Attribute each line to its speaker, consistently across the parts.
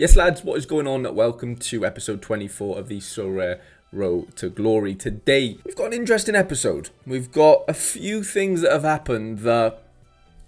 Speaker 1: Yes, lads, what is going on? Welcome to episode 24 of the Sorare Road to Glory. Today, we've got an interesting episode. We've got a few things that have happened that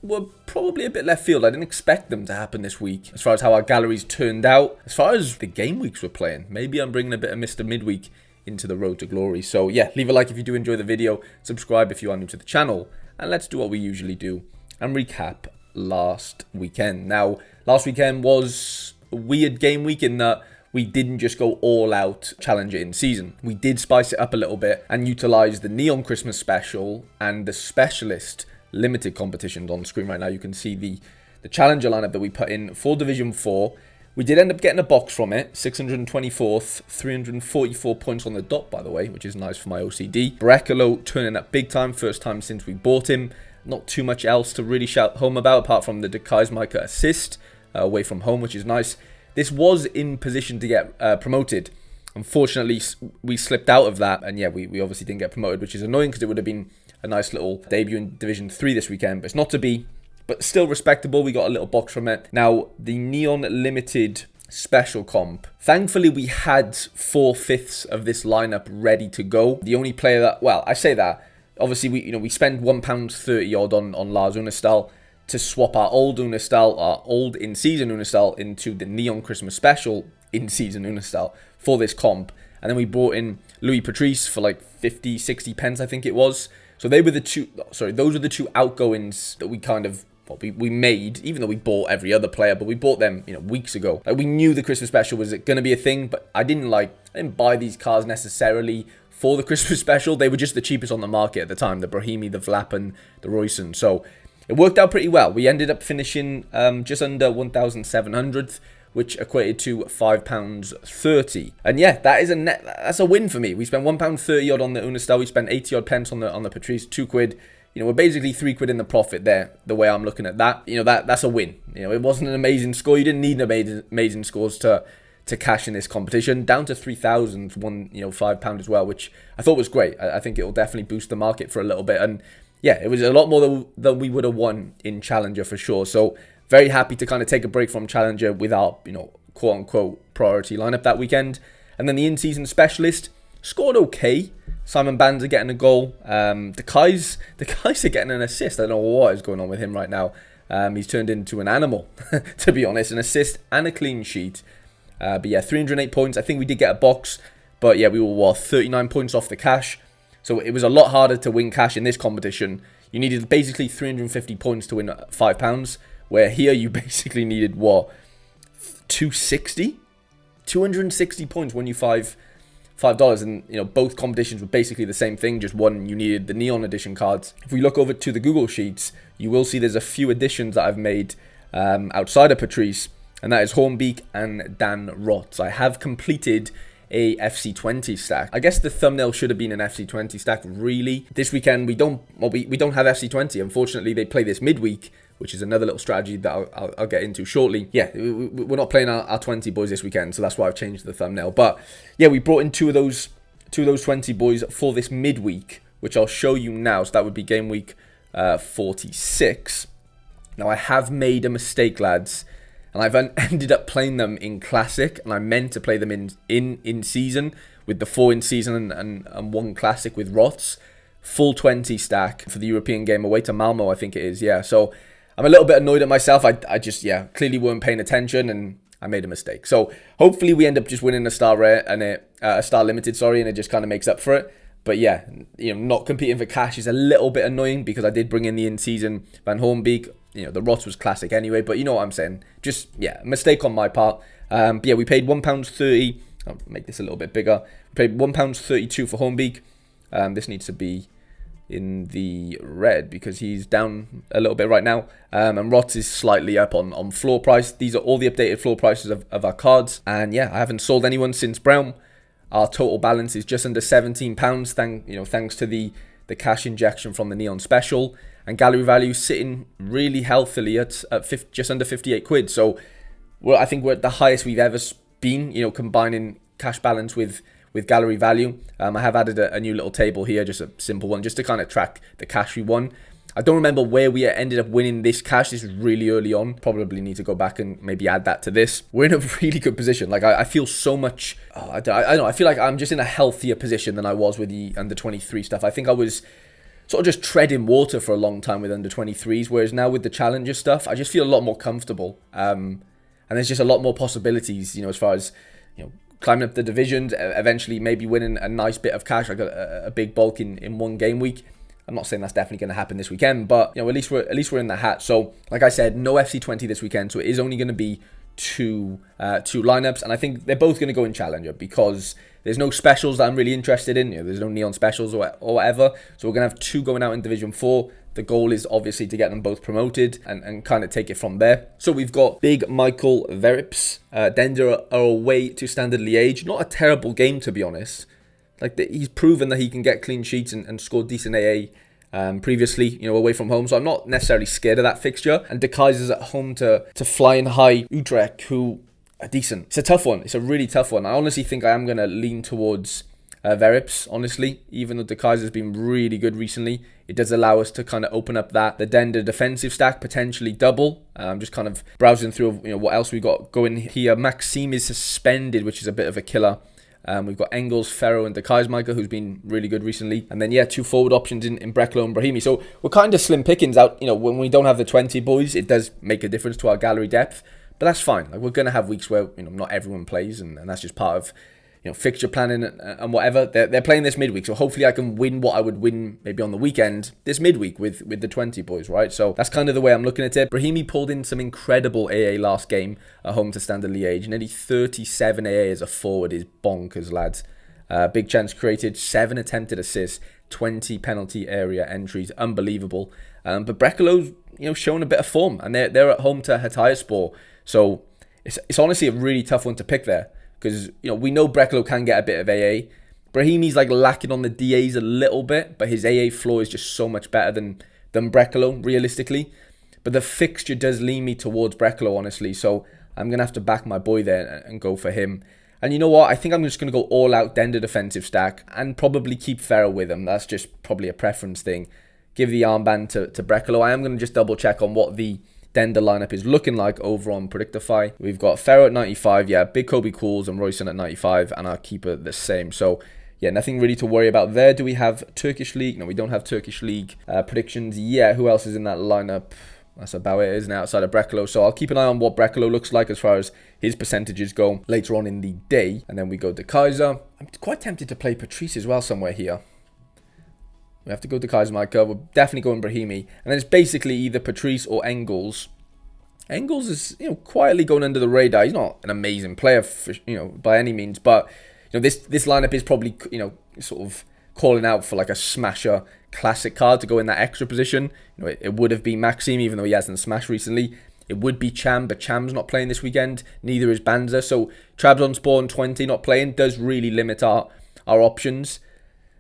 Speaker 1: were probably a bit left field. I didn't expect them to happen this week. As far as how our galleries turned out, as far as the game weeks we're playing, maybe I'm bringing a bit of Mr. Midweek into the Road to Glory. So yeah, leave a like if you do enjoy the video, subscribe if you are new to the channel, and let's do what we usually do and recap last weekend. Now, last weekend was a weird game week in that we didn't just go all out challenger in season. We did spice it up a little bit and utilize the Neon Christmas special and the specialist limited competitions on screen right now. You can see the challenger lineup that we put in for Division 4. We did end up getting a box from it, 624th, 344 points on the dot, by the way, which is nice for my OCD. Brekalo turning up big time, first time since we bought him. Not too much else to really shout home about, apart from the Micah assist away from home, which is nice. This was in position to get promoted. Unfortunately, we slipped out of that, and yeah, we obviously didn't get promoted, which is annoying because it would have been a nice little debut in Division 3 this weekend, but it's not to be. But still respectable. We got a little box from it. Now, the Neon Limited special comp. Thankfully, we had 4/5 of this lineup ready to go. The only player that, well, I say that, obviously we spend £1.30 odd on Lars Unistal to swap our old Unistal, our old in-season Unistal, into the Neon Christmas special in-season Unistal for this comp. And then we brought in Louis Patrice for like 50, 60 pence, I think it was. So they were the two, those were the two outgoings that we kind of, we made, even though we bought every other player, but we bought them, weeks ago. Like, we knew the Christmas special was going to be a thing, but I didn't buy these cars necessarily for the Christmas special. They were just the cheapest on the market at the time, the Brahimi, the Vlapen, the Royson. So it worked out pretty well. We ended up finishing just under 1,700th, which equated to £5.30. And yeah, that's a win for me. We spent £1.30 odd on the Unistal. We spent 80 odd pence on the Patrice, £2. We're basically £3 in the profit there, the way I'm looking at that. That's a win. It wasn't an amazing score. You didn't need amazing scores to cash in this competition. Down to 3,000, won, £5 as well, which I thought was great. I think it will definitely boost the market for a little bit. And yeah, it was a lot more than we would have won in Challenger for sure. So very happy to kind of take a break from Challenger with our, quote unquote priority lineup that weekend. And then the in-season specialist scored okay. Simon Bands are getting a goal. The guys are getting an assist. I don't know what is going on with him right now. He's turned into an animal, to be honest. An assist and a clean sheet. But yeah, 308 points. I think we did get a box. But yeah, we were 39 points off the cash. So it was a lot harder to win cash in this competition. You needed basically 350 points to win £5. Where here you basically needed, 260? 260 points when you $5. And, both competitions were basically the same thing. Just one, you needed the Neon Edition cards. If we look over to the Google Sheets, you will see there's a few additions that I've made outside of Patrice. And that is Hornbeak and Dan Rotz. I have completed a FC20 stack. I guess the thumbnail should have been an FC20 stack, really. This weekend, we don't have FC20. Unfortunately, they play this midweek, which is another little strategy that I'll get into shortly. Yeah, we're not playing our 20 boys this weekend, so that's why I've changed the thumbnail. But yeah, we brought in two of those 20 boys for this midweek, which I'll show you now. So that would be game week 46. Now, I have made a mistake, lads. And I've ended up playing them in Classic, and I meant to play them in season with the 4 in season and 1 Classic with Roths. Full 20 stack for the European game away to Malmo, I think it is, yeah. So I'm a little bit annoyed at myself. I just, clearly weren't paying attention, and I made a mistake. So hopefully we end up just winning a Star Rare and a Star Limited, and it just kind of makes up for it. But yeah, not competing for cash is a little bit annoying because I did bring in the in-season Van Hornbeek. The Rots was classic anyway, but you know what I'm saying. Just, mistake on my part. But yeah, we paid £1.30. I'll make this a little bit bigger. We paid £1.32 for Hornbeek. This needs to be in the red because he's down a little bit right now. And Rots is slightly up on floor price. These are all the updated floor prices of our cards. And yeah, I haven't sold anyone since Brown. Our total balance is just under £17, thanks to the cash injection from the Neon Special. And gallery value sitting really healthily at just under 58 quid. So I think we're at the highest we've ever been, combining cash balance with gallery value. I have added a new little table here, just a simple one, just to kind of track the cash we won. I don't remember where we ended up winning this cash. This was really early on. Probably need to go back and maybe add that to this. We're in a really good position. Like, I feel so much... I don't know. I feel like I'm just in a healthier position than I was with the under-23 stuff. I think I was sort of just treading water for a long time with under-23s, whereas now with the Challenger stuff, I just feel a lot more comfortable. And there's just a lot more possibilities, as far as, climbing up the divisions, eventually maybe winning a nice bit of cash, like a big bulk in one game week. I'm not saying that's definitely going to happen this weekend, but at least we're in the hat. So, like I said, no FC20 this weekend, so it is only going to be two lineups, and I think they're both going to go in Challenger because there's no specials that I'm really interested in. There's no neon specials or whatever. So we're going to have two going out in Division 4. The goal is obviously to get them both promoted and kind of take it from there. So we've got Big Michael Verrips. Dender are away to Standard Liège. Not a terrible game, to be honest. He's proven that he can get clean sheets and score decent AA previously, away from home. So I'm not necessarily scared of that fixture. And De Keizer's at home to Flying High Utrecht, who are decent. It's a tough one. It's a really tough one. I honestly think I am going to lean towards Verrips, honestly. Even though De Keizer's been really good recently, it does allow us to kind of open up the Dender defensive stack, potentially double. I'm just kind of browsing through, what else we got going here. Maxime is suspended, which is a bit of a killer. We've got Engels, Ferro, and De Keizermaker, who's been really good recently. And then, two forward options in Brekalo and Brahimi. So we're kind of slim pickings out. When we don't have the 20 boys, it does make a difference to our gallery depth. But that's fine. We're going to have weeks where, not everyone plays, and that's just part of, fixture planning and whatever. They're playing this midweek, so hopefully I can win what I would win maybe on the weekend this midweek with the 20 boys, right? So that's kind of the way I'm looking at it. Brahimi pulled in some incredible AA last game at home to Standard Liège. Nearly 37 AA as a forward is bonkers, lads. Big chance created, 7 attempted assists, 20 penalty area entries, unbelievable. But Brekalo's, showing a bit of form, and they're at home to Hatayspor. So it's honestly a really tough one to pick there. Because, we know Brekalo can get a bit of AA. Brahimi's lacking on the DAs a little bit, but his AA floor is just so much better than Brekalo, realistically. But the fixture does lean me towards Brekalo, honestly. So I'm going to have to back my boy there and go for him. And you know what? I think I'm just going to go all out Dender defensive stack and probably keep Ferro with him. That's just probably a preference thing. Give the armband to Brekalo. I am going to just double check on what the Dender lineup is looking like over on Predictify. We've got Ferro at 95, Big Kobe Cools and Royson at 95, and our keeper the same. So, nothing really to worry about there. Do we have Turkish League? No, we don't have Turkish League predictions. Who else is in that lineup? That's about it, isn't it, outside of Brekalo? So I'll keep an eye on what Brekalo looks like as far as his percentages go later on in the day. And then we go to Kaiser. I'm quite tempted to play Patrice as well somewhere here. We have to go to Keizermaker. We're definitely going Brahimi. And then it's basically either Patrice or Engels. Engels is, quietly going under the radar. He's not an amazing player, for, by any means. But, this lineup is probably, sort of calling out for a smasher classic card to go in that extra position. It would have been Maxime, even though he hasn't smashed recently. It would be Cham, but Cham's not playing this weekend. Neither is Banza. So Trabzonspor 20 not playing does really limit our options.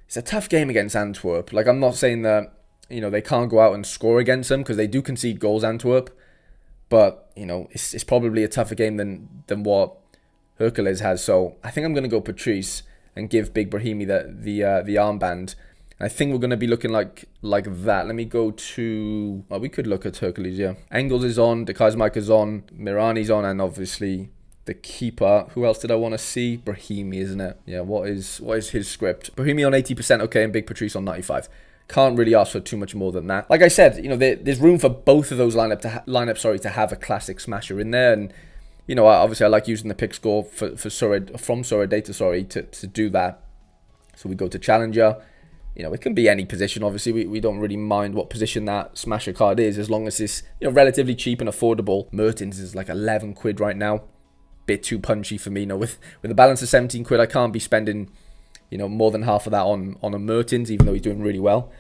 Speaker 1: It's a tough game against Antwerp. I'm not saying that, they can't go out and score against them because they do concede goals, Antwerp. But, it's probably a tougher game than what Hercules has. So I think I'm going to go Patrice and give Big Brahimi the armband. I think we're going to be looking like that. Let me go to... Well, we could look at Hercules, Engels is on, De Keizermaker is on, Mirani's on, and obviously the keeper. Who else did I want to see? Brahimi, isn't it? What is his script? Brahimi on 80%, okay, and Big Patrice on 95. Can't really ask for too much more than that. Like I said, there's room for both of those lineups to have a classic smasher in there. And, obviously I like using the pick score from Sorare data, to do that. So we go to Challenger. It can be any position. Obviously, we don't really mind what position that smasher card is, as long as it's, relatively cheap and affordable. Mertens is 11 quid right now. Bit too punchy for me. With a balance of 17 quid, I can't be spending, more than half of that on a Mertens, even though he's doing really well.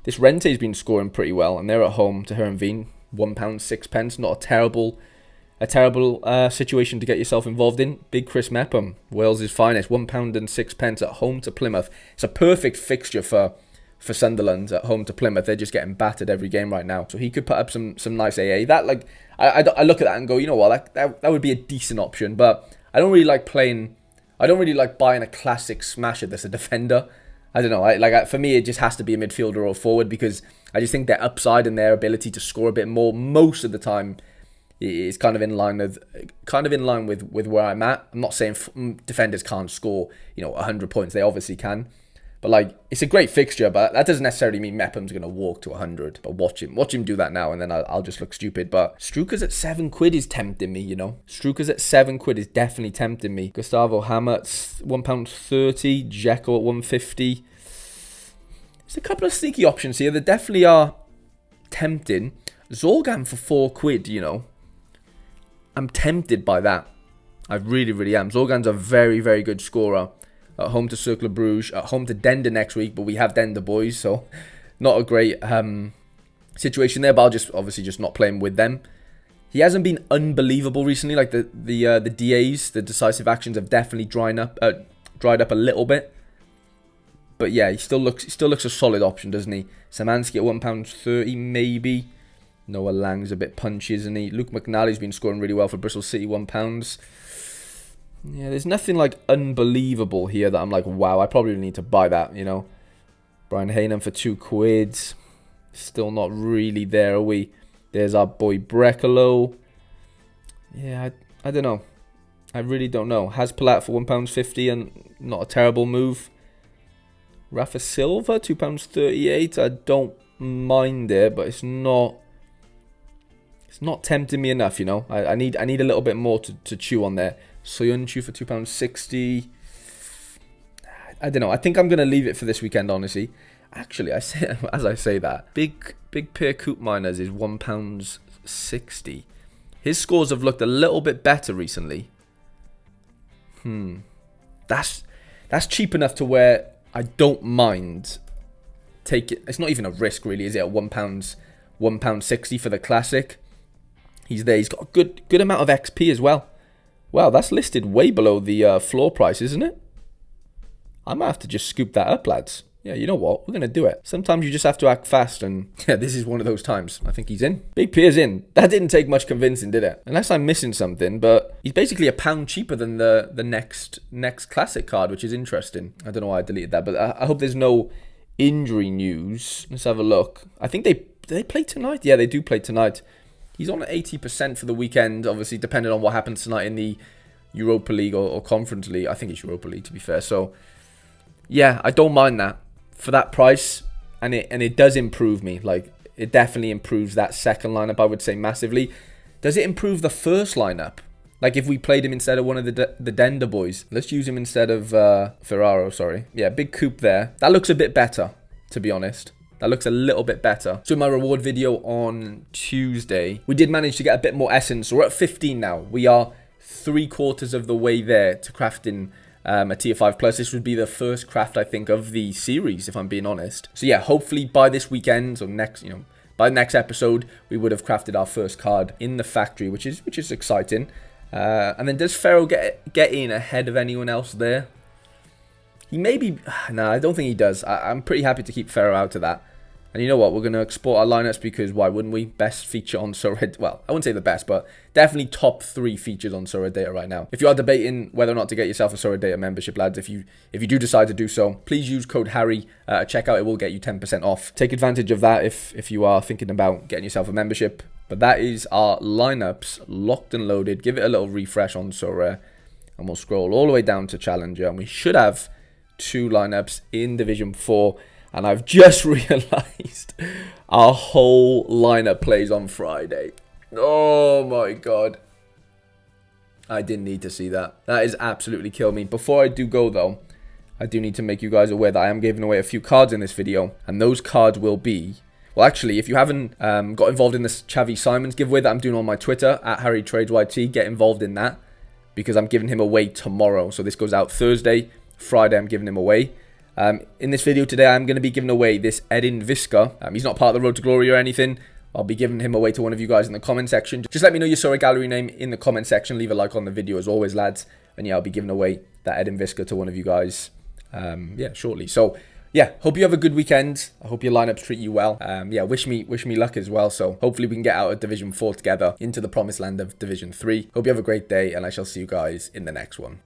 Speaker 1: This Rente's been scoring pretty well, and they're at home to Heerenveen. £1.06. Not a terrible situation to get yourself involved in. Big Chris Mepham, Wales' finest, £1.06 at home to Plymouth. It's a perfect fixture for Sunderland at home to Plymouth. They're just getting battered every game right now. So he could put up some nice AA. That I look at that and go, that would be a decent option. But I don't really like playing. I don't really like buying a classic smasher that's a defender. I don't know. For me, it just has to be a midfielder or forward because I just think their upside and their ability to score a bit more most of the time is kind of in line with where I'm at. I'm not saying defenders can't score, 100 points. They obviously can. But, like, it's a great fixture, but that doesn't necessarily mean Mepham's going to walk to 100. But watch him do that now, and then I'll just look stupid. But Struker's at £7 is tempting me, Struker's at £7 is definitely tempting me. Gustavo Hammer at £1.30. Dzeko at £1.50. There's a couple of sneaky options here. They definitely are tempting. Zorgan for £4, I'm tempted by that. I really, really am. Zorgan's a very, very good scorer. At home to Cercle Bruges, at home to Dender next week, but we have Dender boys, so not a great situation there. But I'll obviously just not play him with them. He hasn't been unbelievable recently. Like the DAs, the decisive actions have definitely dried up a little bit. But yeah, he still looks a solid option, doesn't he? Szymanski at £1.30 maybe. Noah Lang's a bit punchy, isn't he? Luke McNally's been scoring really well for Bristol City, £1. Yeah, there's nothing like unbelievable here that I'm like, wow, I probably need to buy that, Brian Hayden for £2. Still not really there, are we? There's our boy Brekalo. Yeah, I don't know. I really don't know. Haspalat for £1.50 and not a terrible move. Rafa Silva, £2.38. I don't mind it, but it's not tempting me enough, I need a little bit more to chew on there. Soyuncu for £2.60. I don't know. I think I'm going to leave it for this weekend, honestly. Actually, as I say that, Big Peer Coop Miners is £1.60. His scores have looked a little bit better recently. That's cheap enough to where I don't mind take it. It's not even a risk, really, is it? At £1.60 for the classic. He's there. He's got a good amount of XP as well. Wow, that's listed way below the floor price, isn't it? I might have to just scoop that up, lads. Yeah, you know what? We're going to do it. Sometimes you just have to act fast, and yeah, this is one of those times. I think he's in. Big Pier's in. That didn't take much convincing, did it? Unless I'm missing something, but he's basically £1 cheaper than the next classic card, which is interesting. I don't know why I deleted that, but I hope there's no injury news. Let's have a look. I think they play tonight. Yeah, they do play tonight. He's on at 80% for the weekend, obviously, depending on what happens tonight in the Europa League or Conference League. I think it's Europa League, to be fair. So, yeah, I don't mind that for that price. And it does improve me. Like, it definitely improves that second lineup, I would say, massively. Does it improve the first lineup? Like, if we played him instead of one of the Dender boys. Let's use him instead of Ferraro, sorry. Yeah, big coup there. That looks a bit better, to be honest. That looks a little bit better. So in my reward video on Tuesday, we did manage to get a bit more essence. So we're at 15 now. We are 3/4 of the way there to crafting a tier 5 plus. This would be the first craft, I think, of the series, if I'm being honest. So yeah, hopefully by this weekend or next, by the next episode, we would have crafted our first card in the factory, which is exciting. And then does Ferro get in ahead of anyone else there? He may be... No, I don't think he does. I'm pretty happy to keep Ferro out of that. And you know what? We're going to export our lineups because why wouldn't we? Best feature on Sorare. Well, I wouldn't say the best, but definitely top 3 features on Sorare Data right now. If you are debating whether or not to get yourself a Sorare Data membership, lads, if you do decide to do so, please use code Harry at checkout. It will get you 10% off. Take advantage of that if you are thinking about getting yourself a membership. But that is our lineups locked and loaded. Give it a little refresh on Sorare, and we'll scroll all the way down to Challenger, and we should have 2 lineups in Division 4. And I've just realised our whole lineup plays on Friday. Oh my god. I didn't need to see that. That is absolutely killed me. Before I do go though, I do need to make you guys aware that I am giving away a few cards in this video. And those cards will be... Well, actually, if you haven't got involved in this Xavi Simons giveaway that I'm doing on my Twitter, at harrytradesyt, get involved in that. Because I'm giving him away tomorrow. So this goes out Thursday. Friday, I'm giving him away. In this video today, I'm going to be giving away this Edin Visca. He's not part of the Road to Glory or anything. I'll be giving him away to one of you guys in the comment section. Just let me know your Sorare gallery name in the comment section. Leave a like on the video as always, lads. And yeah, I'll be giving away that Edin Visca to one of you guys, shortly. So yeah, hope you have a good weekend. I hope your lineups treat you well. Wish me luck as well. So hopefully we can get out of Division 4 together into the promised land of Division 3. Hope you have a great day, and I shall see you guys in the next one.